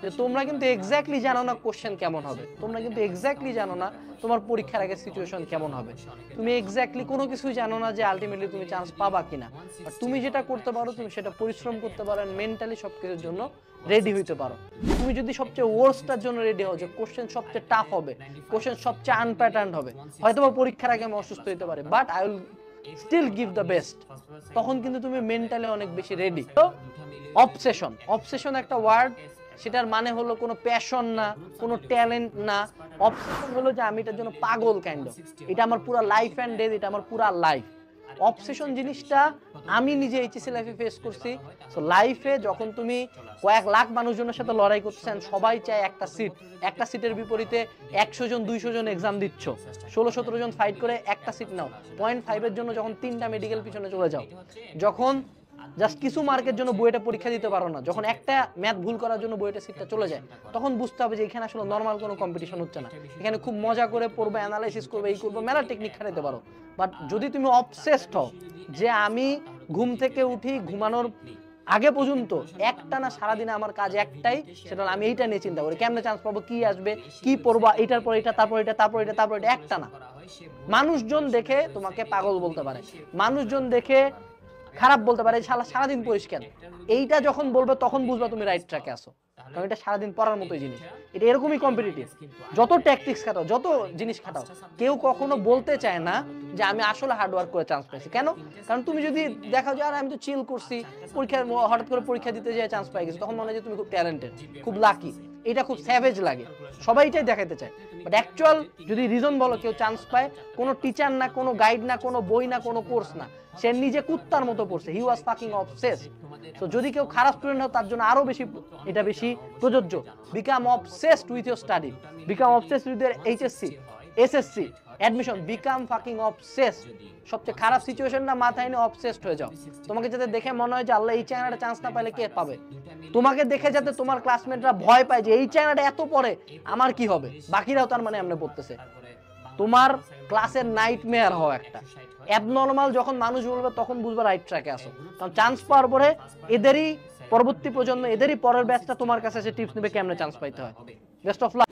যে তোমরা কিন্তু এক্স্যাক্টলি জানো না কোশ্চেন কেমন হবে, তোমরা কিন্তু এক্স্যাক্টলি জানো না তোমার পরীক্ষার আগে সিচুয়েশন কেমন হবে, তুমি এক্স্যাক্টলি কোনো কিছুই জানো না যে আলটিমেটলি তুমি চান্স পাবা কিনা। বাট তুমি যেটা করতে পারো, তুমি সেটা পরিশ্রম করতে পারো, মেন্টালি সবকিছুর জন্য রেডি হইতে পারো। তুমি যদি সবচেয়ে ওয়ার্স্টটার জন্য রেডি হও, যে কোশ্চেন সবচেয়ে টাফ হবে, কোশ্চেন সবচেয়ে আনপ্যাটার্ন হবে, হয়তো বা পরীক্ষার আগে আমি অসুস্থ হতে পারি, but I will still give the best, তখন কিন্তু তুমি মেন্টালি অনেক বেশি রেডি। তো অবসেশন, অবসেশন একটা ওয়ার্ড, সেটার মানে হলো কোনো প্যাশন না, কোনো ট্যালেন্ট না। অবসেশন হলো যে আমি এটার জন্য পাগল কাইন্ড অফ, এটা আমার পুরো লাইফ অ্যান্ড ডেথ, এটা আমার পুরো লাইফ। অবসেশন জিনিসটা আমি নিজে এইচএসসি লাইফে ফেস করছি। সো লাইফে যখন তুমি কয়েক লাখ মানুষজনের সাথে লড়াই করতেছেন, সবাই চায় একটা সিট, একটা সিটের বিপরীতে 100 জন 200 জন এক্সাম দিচ্ছ, 16-17 জন ফাইট করে একটা সিট নাও, 0.5 জন্য যখন 3টা মেডিকেল পিছনে চলে যাও, যখন জাস্ট কিছু মার্কের জন্য বইটা পরীক্ষা দিতে পারো না, যখন একটা ম্যাথ ভুল করার জন্য বইটা সিটটা চলে যায়, তখন বুঝতে হবে যে এখানে আসলে নর্মাল কোনো কম্পিটিশন হচ্ছে না, এখানে খুব মজা করে পড়বে, অ্যানালাইসিস করবে, এই করবে, মেলা টেকনিক খাটাতে পারো। বাট যদি তুমি অবসেসড হও যে আমি ঘুম থেকে উঠি ঘুমানোর আগে পর্যন্ত একটানা সারাদিনে আমার কাজ একটাই, সেটা আমি এইটা নিয়ে চিন্তা করি, কেমনে চান্স পাবো, কি আসবে, কি পড়বো, এটার পর এটা, তারপর এটা, তারপর এটা, তারপর এটা, একটানা। মানুষজন দেখে তোমাকে পাগল বলতে পারে, মানুষজন দেখে খারাপ বলতে পারে, সারাদিন পরিষ্কার, এইটা যখন বলবে তখন বুঝবা তুমি রাইট ট্র্যাকে আসো, কারণ এটা সারাদিন পড়ার মতোই জিনিস, এটা এরকমই কম্পিটিটিভ। যত ট্যাকটিক্স খাটাও, যত জিনিস খাটাও, কেউ কখনো বলতে চায় না যে আমি আসলে হার্ড ওয়ার্ক করে চান্স পাইছি। কেন? কারণ তুমি যদি দেখাও যে আর আমি তো চিল করছি, পরীক্ষার হঠাৎ করে পরীক্ষা দিতে যেয়ে চান্স পাই গেছি, তখন মনে হয় যে তুমি খুব ট্যালেন্টেড, খুব লাকি, এটা খুব স্যাভেজ লাগে, সবাই এটাই দেখাতে চায়। বাট অ্যাকচুয়াল যদি রিজন বলো কেউ চান্স পায়, কোনো টিচার না, কোনো গাইড না, কোনো বই না, কোনো কোর্স না, সে নিজে কুত্তার মতো পড়ছে, হি ওয়াজ ফাকিং অবসেসড। তো যদি কেউ খারাপ স্টুডেন্ট হয় তার জন্য আরো বেশি এটা বেশি প্রযোজ্য। Become obsessed with your study, become obsessed with your HSC, SSC admission, become fucking obsessed. সবচেয়ে খারাপ সিচুয়েশনটা মাথায় নিয়ে অবসেসড হয়ে যাও। তোমাকে যাতে দেখে মনে হয় যে আল্লাহ এই চ্যানেলটা চান্স না পাইলে কে পাবে, তোমাকে দেখে যাতে তোমার ক্লাসমেটরা ভয় পায় যে এই চ্যানেলটা এত পড়ে আমার কি হবে, বাকিরাও তার মানে এমনি পড়তেছে, তোমার ক্লাসের নাইটমেয়ার হও একটা। অ্যাবনর্মাল যখন মানুষ বলবে তখন বুঝবে রাইট ট্র্যাকে আসো, কারণ চান্স পাওয়ার পরে এদেরই পরবর্তী প্রজন্ম, এদেরই পরের ব্যাচটা তোমার কাছে এসে টিপস নেবে কেমনে চান্স পাইতে হয়। Best of luck.